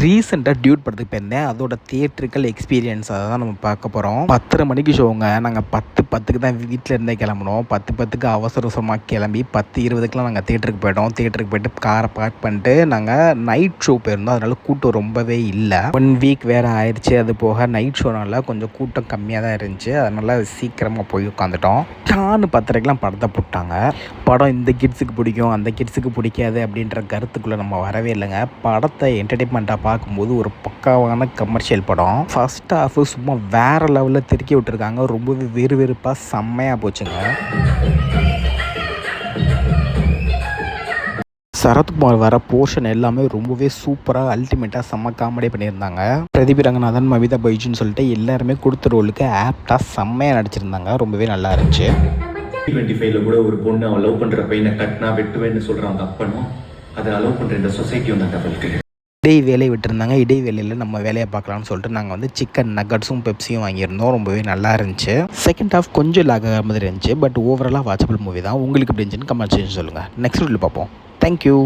ரீசெண்டாக டியூட் படத்துக்கு போயிருந்தேன். அதோட தியேட்ரிக்கல் எக்ஸ்பீரியன்ஸ் அதை தான் நம்ம பார்க்க போகிறோம். 10:30 மணிக்கு ஷோங்க. நாங்கள் 10:10க்கு தான் வீட்டில் இருந்தே கிளம்புனோம். 10:10க்கு அவசர அவசரமாக கிளம்பி 10:20க்குலாம் நாங்கள் தியேட்டருக்கு போயிட்டோம். தியேட்டருக்கு போய்ட்டு காரை பார்க் பண்ணிட்டு நாங்கள் நைட் ஷோ போயிருந்தோம். அதனால கூட்டம் ரொம்பவே இல்லை. 1 வீக் வேறு ஆயிடுச்சு. அது போக நைட் ஷோனால கொஞ்சம் கூட்டம் கம்மியாக தான் இருந்துச்சு. அதனால சீக்கிரமாக போய் உட்காந்துட்டோம். 10:30க்கெலாம் படத்தை போட்டாங்க. படம் இந்த கிட்ஸுக்கு பிடிக்கும், அந்த கிட்ஸுக்கு பிடிக்காது அப்படின்ற கருத்துக்குள்ளே நம்ம வரவே இல்லைங்க. படத்தை என்டர்டெயின்மெண்ட்டாக பார்க்கும்போது ஒரு பக்காவான கமர்ஷியல் படம். ஃபர்ஸ்ட் ஹாஃப் சும்மா வேறு லெவலில் திருக்கி விட்டுருக்காங்க. ரொம்பவே வெறுப்பாக செம்மையாக போச்சுங்க. சரத்குமார் வர போர்ஷன் எல்லாமே ரொம்பவே சூப்பராக அல்டிமேட்டாக செம்ம காமெடி பண்ணியிருந்தாங்க. பிரதீப் ரங்கநாதன், மமிதா பைஜுன்னு சொல்லிட்டு எல்லாருமே கொடுத்த ரோலுக்கு ஆப்டாக செம்மையாக நடிச்சிருந்தாங்க. ரொம்பவே நல்லா இருந்துச்சு. 25ல கூட ஒரு பொண்ணு அவன் லவ் பண்ணுற பையனை கட்டினா வெட்டுவேன்னு சொல்கிறான் அந்த அப்பனும், அதை அலோவ் பண்ணுற இந்த சொசைட்டியும் தான் டபுளுக்கு. இடைவேளை விட்டுருந்தாங்க. இடைவேளையில் நம்ம வேலையை பார்க்கலாம்னு சொல்லிட்டு நாங்கள் வந்து சிக்கன் நக்கட்ஸும் பெப்சியும் வாங்கியிருந்தோம். ரொம்பவே நல்லா இருந்துச்சு. செகண்ட் ஹாஃப் கொஞ்சம் லாக் ஆகிற மாதிரி இருந்துச்சு. பட் ஓவராலாக வாட்சபிள் மூவி தான். உங்களுக்கு எப்படி இருந்துச்சுன்னு கமெண்ட் செஞ்சு சொல்லுங்கள். நெக்ஸ்ட் வீடியோவில் பார்ப்போம். தேங்க்யூ.